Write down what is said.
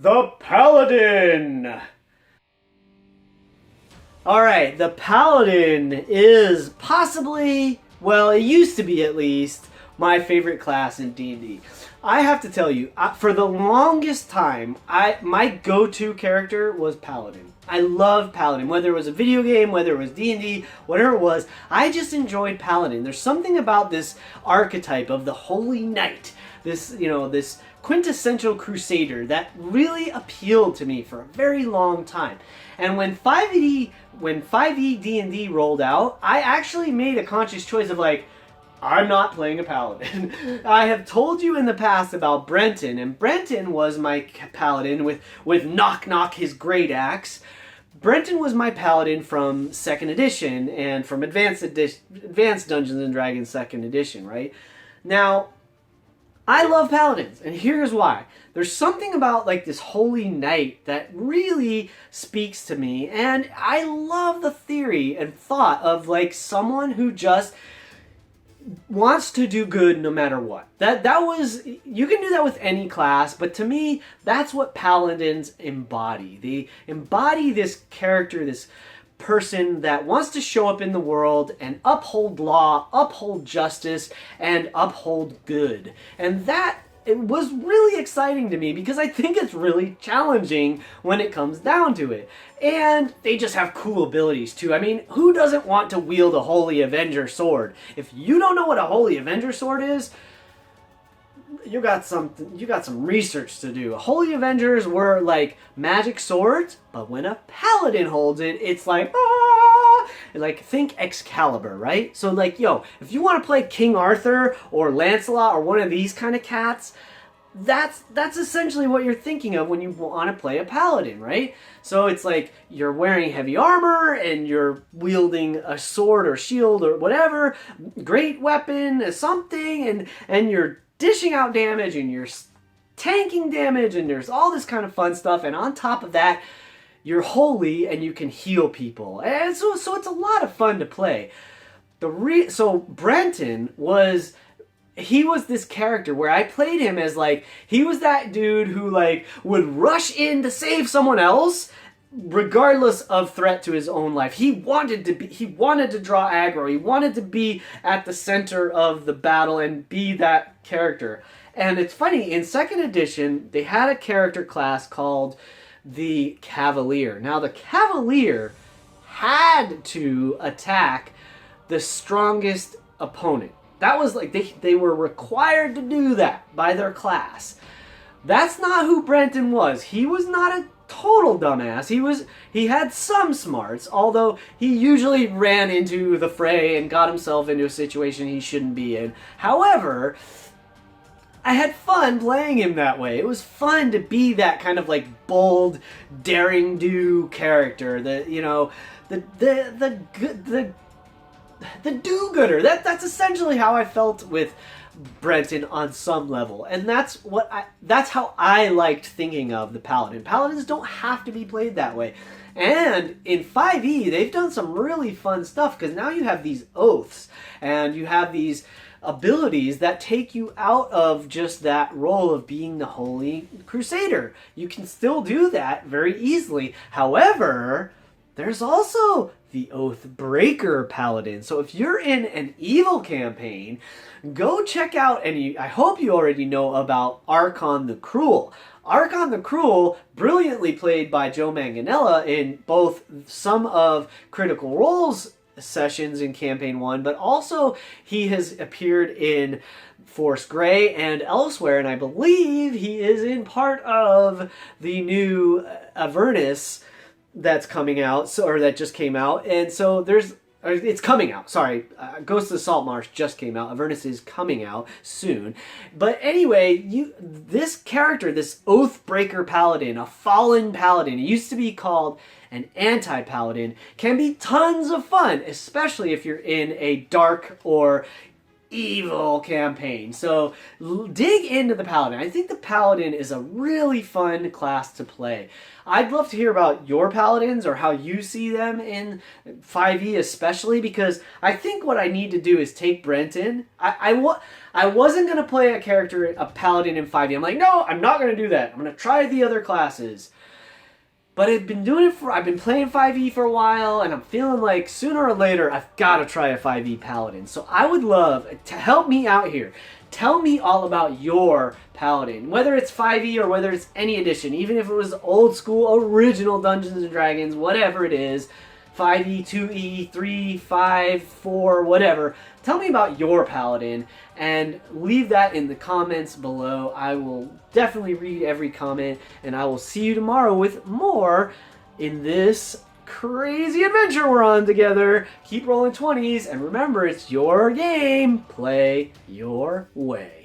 The Paladin! Alright, the Paladin is possibly, well, it used to be at least, my favorite class in D&D. I have to tell you, for the longest time, my go-to character was Paladin. I loved Paladin, whether it was a video game, whether it was D&D, whatever it was, I just enjoyed Paladin. There's something about this archetype of the Holy Knight, this, this quintessential crusader that really appealed to me for a very long time. And when 5e D&D rolled out, I actually made a conscious choice of like, I'm not playing a paladin. I have told you in the past about Brenton, and Brenton was my paladin with Knock Knock, his great axe. Brenton was my paladin from 2nd edition and from Advanced Dungeons and Dragons 2nd edition, right? Now, I love paladins, and here's why. There's something about like this holy knight that really speaks to me, and I love the theory and thought of like someone who just wants to do good no matter what. That was, you can do that with any class, but to me, that's what paladins embody. They embody this character, this person that wants to show up in the world and uphold law, uphold justice, and uphold good. And that, it was really exciting to me because I think it's really challenging when it comes down to it. And they just have cool abilities too. I mean, who doesn't want to wield a Holy Avenger sword? If you don't know what a Holy Avenger sword is, you got some research to do. Holy Avengers were like magic swords, but when a paladin holds it, it's like, ah! Like, think Excalibur, right? So like, yo, if you want to play King Arthur or Lancelot or one of these kind of cats, that's essentially what you're thinking of when you want to play a paladin, right? So it's like you're wearing heavy armor and you're wielding a sword or shield or whatever, great weapon or something, and you're dishing out damage and you're tanking damage and there's all this kind of fun stuff, and on top of that, you're holy and you can heal people. And so it's a lot of fun to play. So Brenton was, he was this character where I played him as like, he was that dude who like would rush in to save someone else regardless of threat to his own life. He wanted to draw aggro. He wanted to be at the center of the battle and be that character. And it's funny, in 2nd edition, they had a character class called the Cavalier. Now, the Cavalier had to attack the strongest opponent. That was like, they were required to do that by their class. That's not who Brenton was. He was not a total dumbass. He had some smarts, although he usually ran into the fray and got himself into a situation he shouldn't be in. However, I had fun playing him that way. It was fun to be that kind of like bold, daring do character. The do-gooder. That's essentially how I felt with Brenton on some level, and that's how I liked thinking of the Paladin. Paladins don't have to be played that way. And in 5e, they've done some really fun stuff because now you have these oaths and you have these abilities that take you out of just that role of being the Holy Crusader. You can still do that very easily. However, there's also the Oathbreaker Paladin. So if you're in an evil campaign, go check out, and I hope you already know about Archon the Cruel. Archon the Cruel, brilliantly played by Joe Manganiello in both some of Critical Role's sessions in Campaign 1, but also he has appeared in Force Grey and elsewhere, and I believe he is in part of the new Avernus that's coming out, or that just came out, and so it's coming out, sorry, Ghost of the Saltmarsh just came out, Avernus is coming out soon, but anyway, this character, this Oathbreaker Paladin, a fallen paladin, it used to be called an anti-paladin, can be tons of fun, especially if you're in a dark or evil campaign. So dig into the Paladin. I think the Paladin is a really fun class to play. I'd love to hear about your Paladins or how you see them in 5e especially, because I think what I need to do is take Brenton. I wasn't going to play a Paladin in 5e. I'm like, no, I'm not going to do that. I'm going to try the other classes. But I've been playing 5e for a while, and I'm feeling like sooner or later I've got to try a 5e Paladin. So I would love to help me out here. Tell me all about your Paladin, whether it's 5e or whether it's any edition, even if it was old school, original Dungeons & Dragons, whatever it is, 5e, 2e, 3, 5, 4, whatever. Tell me about your Paladin and leave that in the comments below. I will definitely read every comment, and I will see you tomorrow with more in this crazy adventure we're on together. Keep rolling 20s, and remember, it's your game. Play your way.